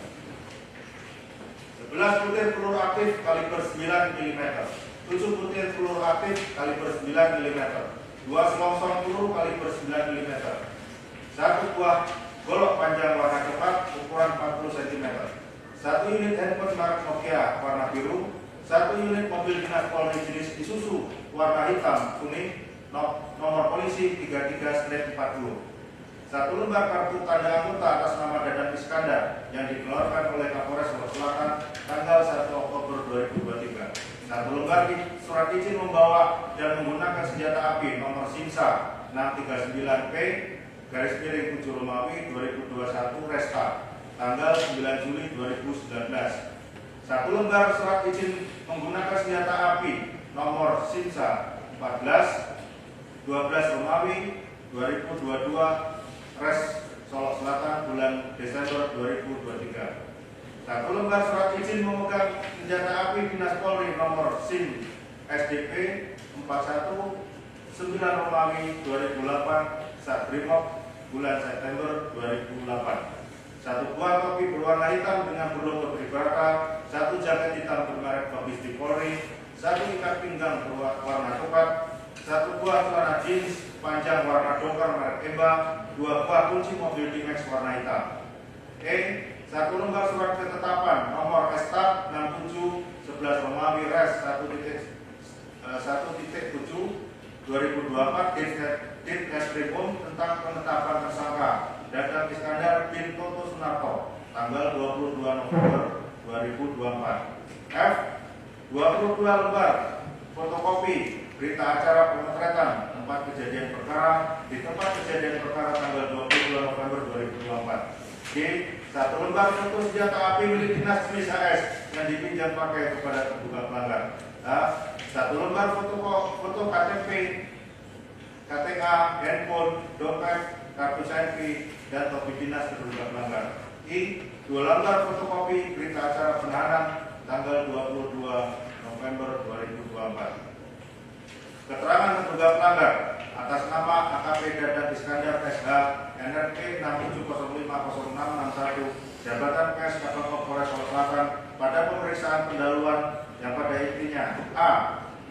Speaker 5: butir peluru aktif kaliber 9 mm, 7 butir peluru aktif kaliber 9 mm, 2 selongsong peluru kaliber 9 mm, 1 buah golok panjang warna coklat ukuran 40 cm, 1 unit handphone merek Nokia warna biru, 1 unit mobil dinas Polri jenis Isuzu warna hitam kuning nomor polisi 33/40, 1 lembar kartu tanda anggota atas nama Dadang Iskandar yang dikeluarkan oleh Kapolres Solok Selatan tanggal 1 Oktober 2023. 1 lembar surat izin membawa dan menggunakan senjata api nomor SINSA 639P garis miring 7 Romawi 2021 Resta tanggal 9 Juli 2019. 1 lembar surat izin menggunakan senjata api nomor SINSA 14 12 Romawi 2022 Res Solok Selatan bulan Desember 2023. 1 lembar surat izin memegang senjata api Dinas Polri nomor SIN SDP 41 9 Romawi 2008 Satbrimob bulan September 2008. 1 buah topi berwarna hitam dengan berlogo Tribrata, 1 jaket hitam bermerek Babis Polri, 1 ikat pinggang berwarna coklat, 1 buah celana jeans panjang warna dongker merek Emba, 2 buah kunci mobil D-Max warna hitam. 1 lembar surat ketetapan nomor Estat 67 11 Romawi Res 1.7 2024 Dit Reskrimum tentang penetapan tersangka Dadan Iskandar bin Toto Sunarto tanggal 22 November 2024. F. 22 lembar fotokopi berita acara pemotretan tempat kejadian perkara di tempat kejadian perkara tanggal 22 November 2024. G. 1 lembar foto senjata api milik dinas jenis AS yang dipinjam pakai kepada terduga pelanggar. H. 1 lembar foto KTP, KTA, handphone, dompet, kartu selfie, dan topi dinas terduga pelanggar. I. 2 lembar fotokopi berita acara penahanan tanggal 22 November 2024. Keterangan terduga pelanggar atas nama AKP Dadan Iskandar SH NRP 67050661 jabatan PS Kabak Polres Solok Selatan pada pemeriksaan pendahuluan yang pada intinya A.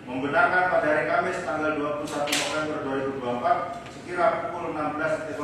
Speaker 5: Membenarkan pada hari Kamis tanggal 21 November 2024 sekira pukul 16.00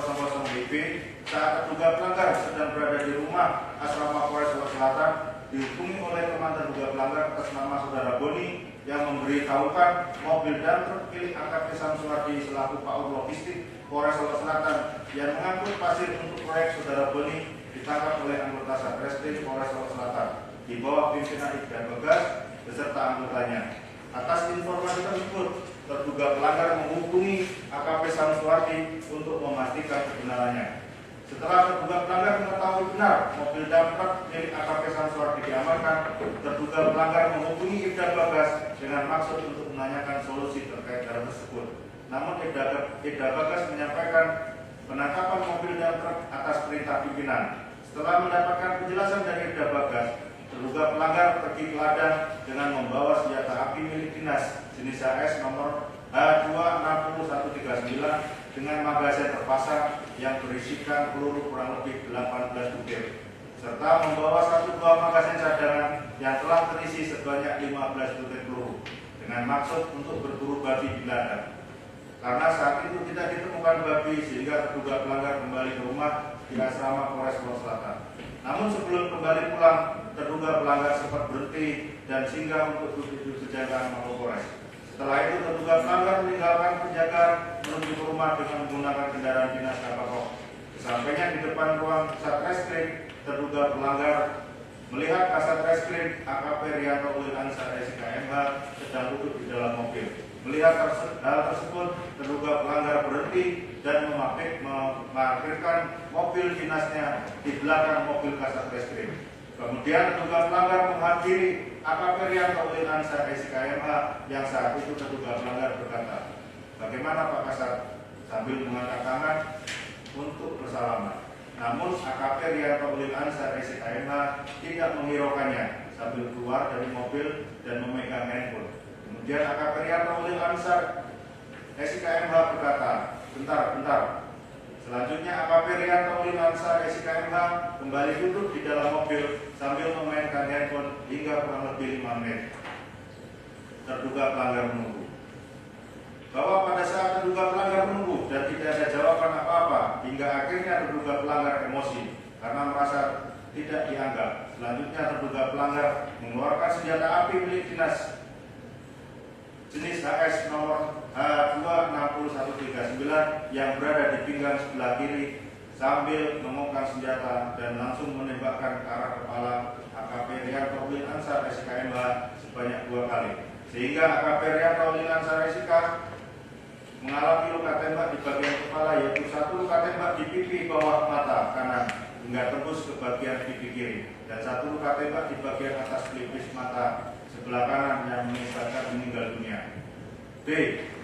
Speaker 5: WIB saat terduga pelanggar sedang berada di rumah asrama Polres Solok Selatan dihubungi oleh teman terduga pelanggar atas nama Saudara Boni yang memberitahukan mobil dan truk milik AKP Samsuardi selaku PAUD Logistik Polres Solok Selatan yang mengangkut pasir untuk proyek Saudara Boni ditangkap oleh anggota Satreskrim Polres Solok Selatan di bawah pimpinan Ibda Bagas beserta anggotanya. Atas informasi tersebut, terduga pelanggar menghubungi AKP Samsuardi untuk memastikan kebenarannya. Setelah terduga pelanggar mengetahui benar mobil dan truk milik AKP Samsuardi diamankan, terduga pelanggar menghubungi Ibda Bagas dengan maksud untuk menanyakan solusi terkait hal tersebut. Namun Ibda Bagas menyampaikan penangkapan mobil dan truk atas perintah pimpinan. Setelah mendapatkan penjelasan dari Ibda Bagas, terduga pelanggar pergi ke ladang dengan membawa senjata api milik dinas jenis AS nomor H26139 dengan magasin terpasang yang berisikan peluru kurang lebih 18 butir, serta membawa 1 buah magasin cadangan yang telah terisi sebanyak 15 butir peluru dengan maksud untuk berburu babi di ladang. Karena saat itu tidak ditemukan babi sehingga terduga pelanggar kembali ke rumah di asrama Polres Solok Selatan. Namun sebelum kembali pulang, terduga pelanggar sempat berhenti dan singgah untuk duduk penjagaan Mapolres. Setelah itu terduga pelanggar meninggalkan penjagaan menuju ke rumah dengan menggunakan kendaraan dinas Kapolres. Sesampainya di depan ruang Satreskrim, terduga pelanggar melihat Kasatreskrim AKP Rianto Ulil Ansar SIKMH sedang duduk di dalam mobil. Melihat hal tersebut, terduga pelanggar berhenti dan memarkirkan mobil dinasnya di belakang mobil Kasatreskrim. Kemudian terduga pelanggar menghadiri AKP Rianto Ulil Ansar SIKMH yang saat itu terduga pelanggar berkata, "Bagaimana Pak Kasat?" sambil mengangkat tangan untuk bersalaman. Namun AKP Rianto Ulil Ansar SIKMH tidak menghiraukannya sambil keluar dari mobil dan memegang handphone. Kemudian AKP Rianto Ulil Ansar SIKMH berkata, "Bentar." Selanjutnya AKP Rianto Ulil Ansar SIKMH kembali duduk di dalam mobil sambil memainkan handphone hingga kurang lebih 5 menit. Terduga pelanggar menunggu. Bahwa pada saat terduga pelanggar menunggu dan tidak ada jawaban apa-apa, hingga akhirnya terduga pelanggar emosi karena merasa tidak dianggap. Selanjutnya terduga pelanggar mengeluarkan senjata api milik dinas jenis HS nomor H26139 yang berada di pinggang sebelah kiri sambil memongkang senjata dan langsung menembakkan ke arah kepala AKP Rianto Ulil Ansar SIKMH sebanyak 2 kali. sehingga AKP Rianto Lilan Saresika mengalami luka tembak di bagian kepala, yaitu 1 luka tembak di pipi bawah mata kanan hingga tembus ke bagian pipi kiri, dan 1 luka tembak di bagian atas pelipis mata sebelah kanan yang mengakibatkan meninggal dunia. B.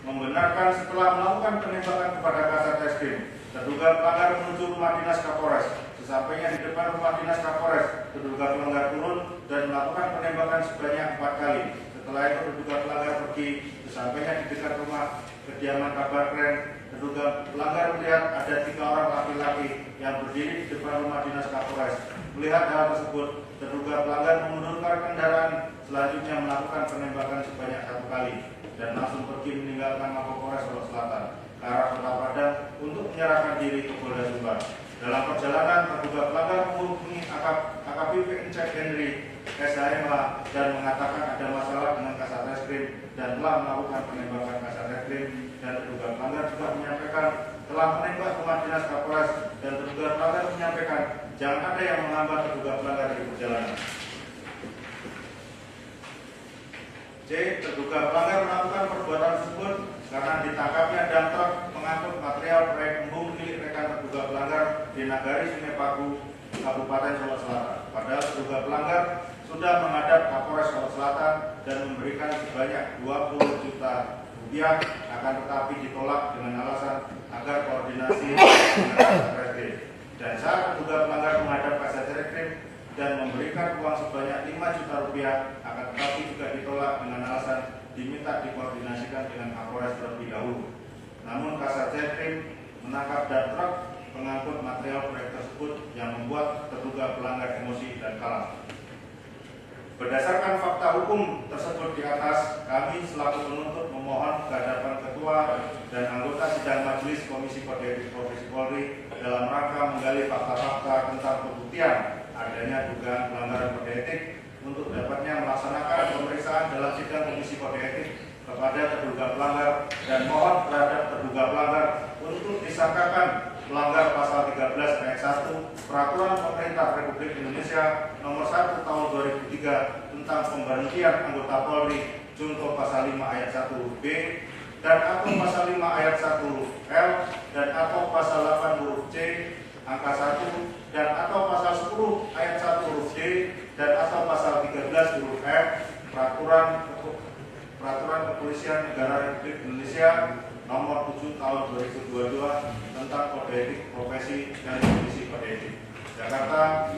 Speaker 5: Membenarkan setelah melakukan penembakan kepada Kasat Reskrim, terduga pelanggar menuju rumah dinas Kapolres. Sesampainya di depan rumah dinas Kapolres, terduga pelanggar turun dan melakukan penembakan sebanyak 4 kali. Setelah itu terduga pelanggar pergi. Sesampainya di dekat rumah kediaman Kabar Kren, terduga pelanggar melihat ada 3 orang laki-laki yang berdiri di depan rumah dinas Kapolres. Melihat hal tersebut, terduga pelanggar memundurkan kendaraan, selanjutnya melakukan penembakan sebanyak 1 kali dan langsung pergi meninggalkan Mapolres Solok Selatan ke arah Kota Padang untuk menyerahkan diri ke Polda Sumbar. Dalam perjalanan, terduga pelanggar menghubungi AKBP Encek Henry SHMH dan mengatakan ada masalah dengan Kasat Reskrim dan telah melakukan penembakan Kasat Reskrim, dan terduga pelanggar juga menyampaikan telah menembak rumah dinas Kapolres, dan terduga pelanggar menyampaikan jangan ada yang menghambat terduga pelanggar di perjalanan. C. Terduga pelanggar melakukan perbuatan tersebut karena ditangkapnya dam truk pengangkut material proyek embung milik rekan terduga pelanggar di Nagari Sungai Paku, Kabupaten Solok Selatan. Padahal terduga pelanggar sudah menghadap Kapolres Solok Selatan dan memberikan sebanyak 20 juta rupiah, akan tetapi ditolak dengan alasan agar koordinasi dengan Kasat Reskrim. Dan saat terduga pelanggar menghadap Kasat Reskrim dan memberikan uang sebanyak 5 juta rupiah, akan tetapi juga ditolak dengan alasan diminta dikoordinasikan dengan Kapolres terlebih dahulu. Namun Kasat Reskrim menangkap dan truk pengangkut material proyek tersebut yang membuat terduga pelanggar emosi dan kalah. Berdasarkan fakta hukum tersebut di atas, kami selaku penuntut memohon ke hadapan Ketua dan anggota sidang Majelis Komisi Kode Etik Profesi Polri dalam rangka menggali fakta-fakta tentang pembuktian adanya dugaan pelanggaran kode etik untuk dapatnya melaksanakan pemeriksaan dalam sidang Komisi Kode Etik kepada terduga pelanggar, dan mohon terhadap terduga pelanggar untuk disangkakan melanggar pasal 13 ayat 1 Peraturan Pemerintah Republik Indonesia Nomor 1 Tahun 2003 tentang pemberhentian anggota Polri, contoh pasal 5 ayat 1 B dan atau pasal 5 ayat 1 L dan atau pasal 8 huruf C angka 1 dan atau pasal 10 ayat 1 huruf D dan atau pasal 13 huruf F Peraturan Kepolisian Negara Republik Indonesia Nomor 7 Tahun 2022 tentang Kode Etik Profesi dan Komisi Kode Etik. Jakarta,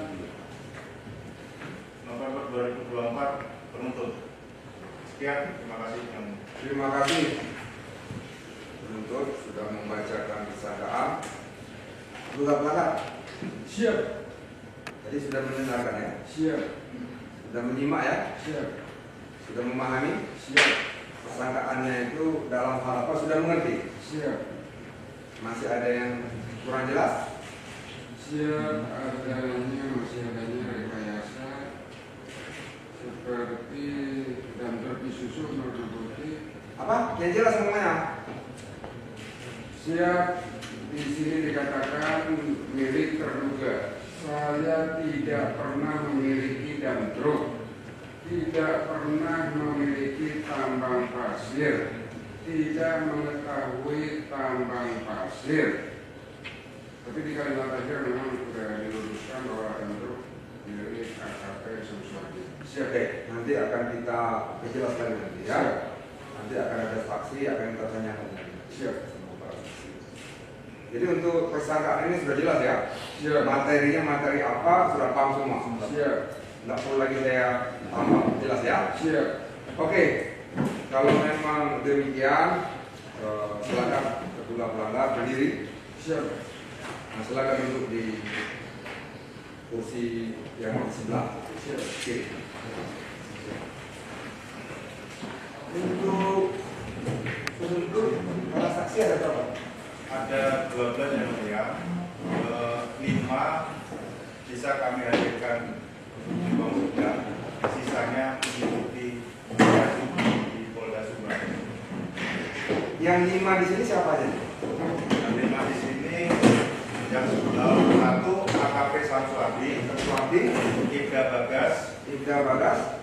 Speaker 5: November 2024, penuntut. Sekian, terima kasih.
Speaker 3: Terima kasih penuntut sudah membacakan persangkaan. Terduga pelanggar
Speaker 2: Siap.
Speaker 3: tadi sudah mendengarkan ya,
Speaker 2: Siap.
Speaker 3: sudah menyimak ya,
Speaker 2: Siap.
Speaker 3: sudah memahami
Speaker 2: Siap.
Speaker 3: persangkaannya itu dalam hal apa, sudah mengerti.
Speaker 2: Siap.
Speaker 3: Masih ada yang kurang jelas?
Speaker 4: Masih adanya rekayasa seperti dan terpisusu menutupi.
Speaker 3: Apa? Yang jelas semuanya.
Speaker 4: Siap, di sini dikatakan milik terduga. Saya tidak pernah memiliki dump truck, tidak pernah memiliki tambang pasir, tidak mengetahui tambang pasir. Tapi di kalimat akhir memang sudah diluruskan bahwa dump truck milik AKP Samsudi.
Speaker 3: Siap deh, nanti akan kita jelaskan nanti ya. Nanti akan ada saksi, akan kita tanyakan nanti.
Speaker 4: Siap.
Speaker 3: Jadi untuk persangkaan ini sudah jelas ya.
Speaker 4: Siap.
Speaker 3: Materinya materi apa sudah paham semua.
Speaker 4: Siap.
Speaker 3: Tidak perlu lagi saya tambah, jelas ya.
Speaker 4: Siap.
Speaker 3: Oke, kalau memang demikian, silakan terduga pelanggar berdiri.
Speaker 4: Siap.
Speaker 3: Nah, silakan duduk di kursi yang di sebelah kiri. Untuk penuntut para saksi ada berapa?
Speaker 5: Ada 12 yang mulia, 5 bisa kami hadirkan di bawah sidang, sisanya mengikuti operasi di Polda Sumbar.
Speaker 3: Yang 5 di sini siapa aja?
Speaker 5: Yang 5 di sini yang sudah 1 AKP Samsudi,
Speaker 3: Samsudi,
Speaker 5: Ida Bagas,
Speaker 3: Ida Bagas,